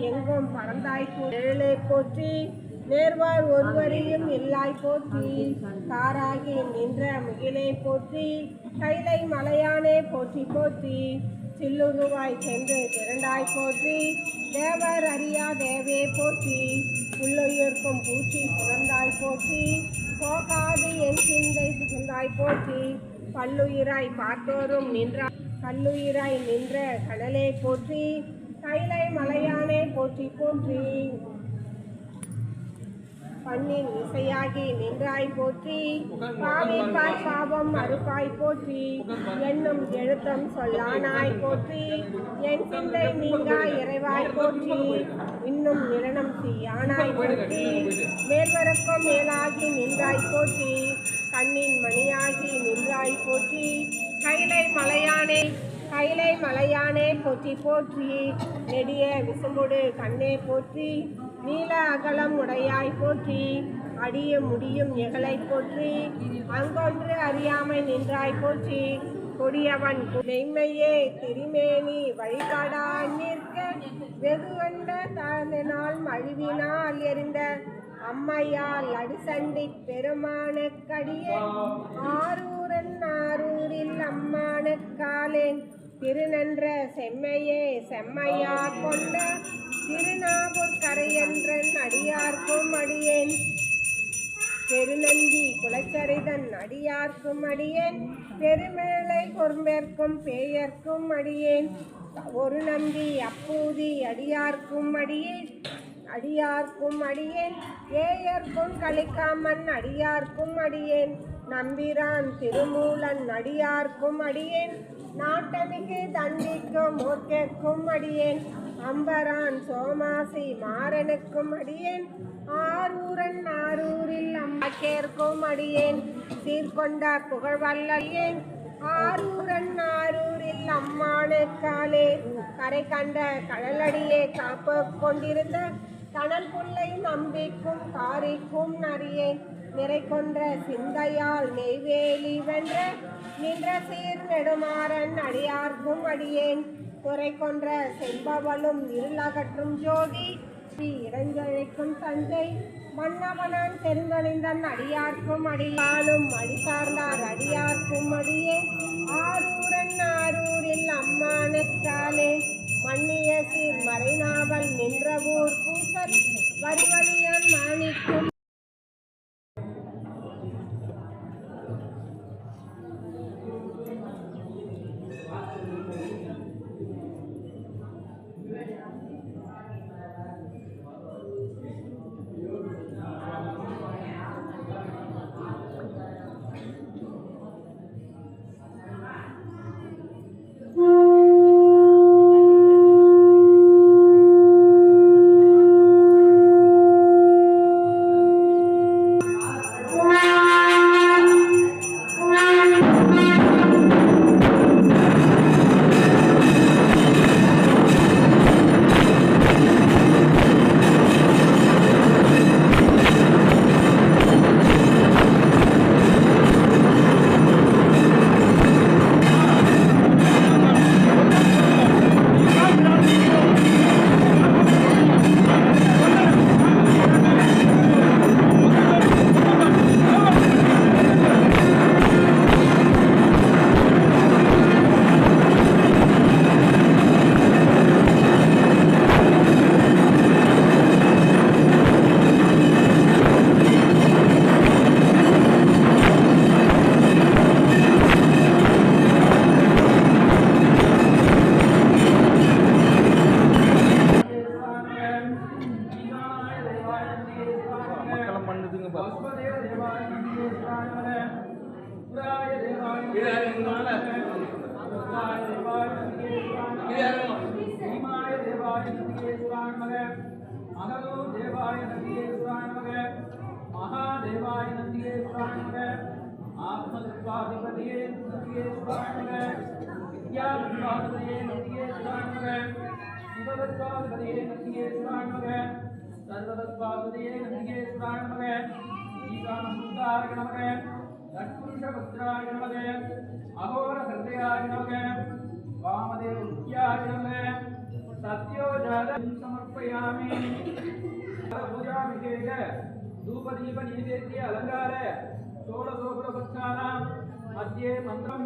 எங்கும் பறந்தாய் ஏழை போற்றி நேர்வார் ஒருவரையும் இல்லாய் போற்றி காராகி நின்ற முகிலை போற்றி கைலை மலையானே போற்றி போற்றி சில்லுருவாய் சென்று திரண்டாய் போற்றி தேவர் அறியா தேவே போற்றி புல்லுயிர்க்கும் பூச்சி புலந்தாய் போற்றி போகாது என் சிந்தை புகுந்தாய் போற்றி பல்லுயிராய் பார்த்தோறும் நின்றாய் கல்லுயிராய் நின்ற கடலே போற்றி கைலை மலையானே போற்றி போற்றி பண்ணின் இசையாகி நின்றாய் போற்றி பாவிப்பாய் பாவம் அறுப்பாய் போற்றி என்னும் எழுத்தம் சொல்லானாய் போற்றி என் சிந்தை நீங்கா இறைவாய் போற்றி இன்னும் நிரணம் செய்யானாய் போற்றி மேல்வரக்கும் மேலாகி நின்றாய் போற்றி கண்ணின் மணியாகி நின்றாய் போற்றி கைலை மலையானே போற்றி போற்றி நெடிய விசும்புடு கண்ணே போற்றி நீல அகலம் உடையாய் போற்றி அடிய முடியும் எகளை போற்றி அங்கொன்று அறியாமை நின்றாய் போற்றி கொடியவன் மெய்மையே திருமேனி வழிகாடா நிற்க வெகுவண்ட தாழ்ந்தனால் மழுவினால் எறிந்த அம்மையால் அடிசண்டி பெருமானுக்கடியே ஆரூரில் அம்மானுக்காலேன் திருநன்ற செம்மையே செம்மையா கொண்ட திருநாவூர் கரையன்றன் அடியார்க்கும் அடியேன் பெருநந்தி குலச்சரிதன் அடியார்க்கும் அடியேன் பெருமேளை கொம்பேற்கும் பேயர்க்கும் அடியேன் ஒரு நம்பி அப்பூதி அடியார்க்கும் அடியேன் ஏயர்க்கும் கலிக்காமன் அடியார்க்கும் அடியேன் நம்பிரான் திருமூலன் அடியார்க்கும் அடியேன் நாட்டமிகு தண்டிக்கும் மூர்க்கேற்கும் அடியேன் அம்பரான் சோமாசி மாறனுக்கும் அடியேன் ஆரூரில் அம்மாக்கேற்கும் அடியேன் சீர்கொண்ட புகழ்வல்லையேன் ஆரூரில் அம்மானுக்காலே கரை கண்ட கடலடியே காப்பு கொண்டிருந்த கனல் புல்லை நம்பிக்கும் காரிக்கும் நறியேன் நிறை கொன்ற சிந்தையால் நெய்வேலி வென்ற நின்ற சீர் நெடுமாறன் அடியார்க்கும் அடியேன் துறை கொன்ற செம்பவளும் இருளகற்றும் ஜோதி இடஞ்சழைக்கும் தஞ்சை மன்னவனான் தெரிந்தணிந்தன் அடியார்க்கும் அடியாலும் அடிசார்ந்தார் அடியார்க்கும் அடியே ஆரூரில் அம்மானுக்காலே மன்னிய சீர் மறைநாவல் நின்றவூர் பூசல் வரிவழியான் மாணிக்கும் महादेवाय नंदिये आत्मदत्वाधिपतिये नंदिये विद्यादत्वाधिपतिये नंदिये शिवदत्वाधिपतिये नंदिये सर्वदत्वाधिपतिये नंदिये ईशानमुद्राय नमः तत्पुरुषपुत्राय नमः अघोर हृदयाय नमः वामदेव विद्याय नमः सत्योजातं समर्पयामि पूजाभिषेक धूपदीप नैवेद्य अलंकार षोडशोपचाराणां मध्ये मंत्रं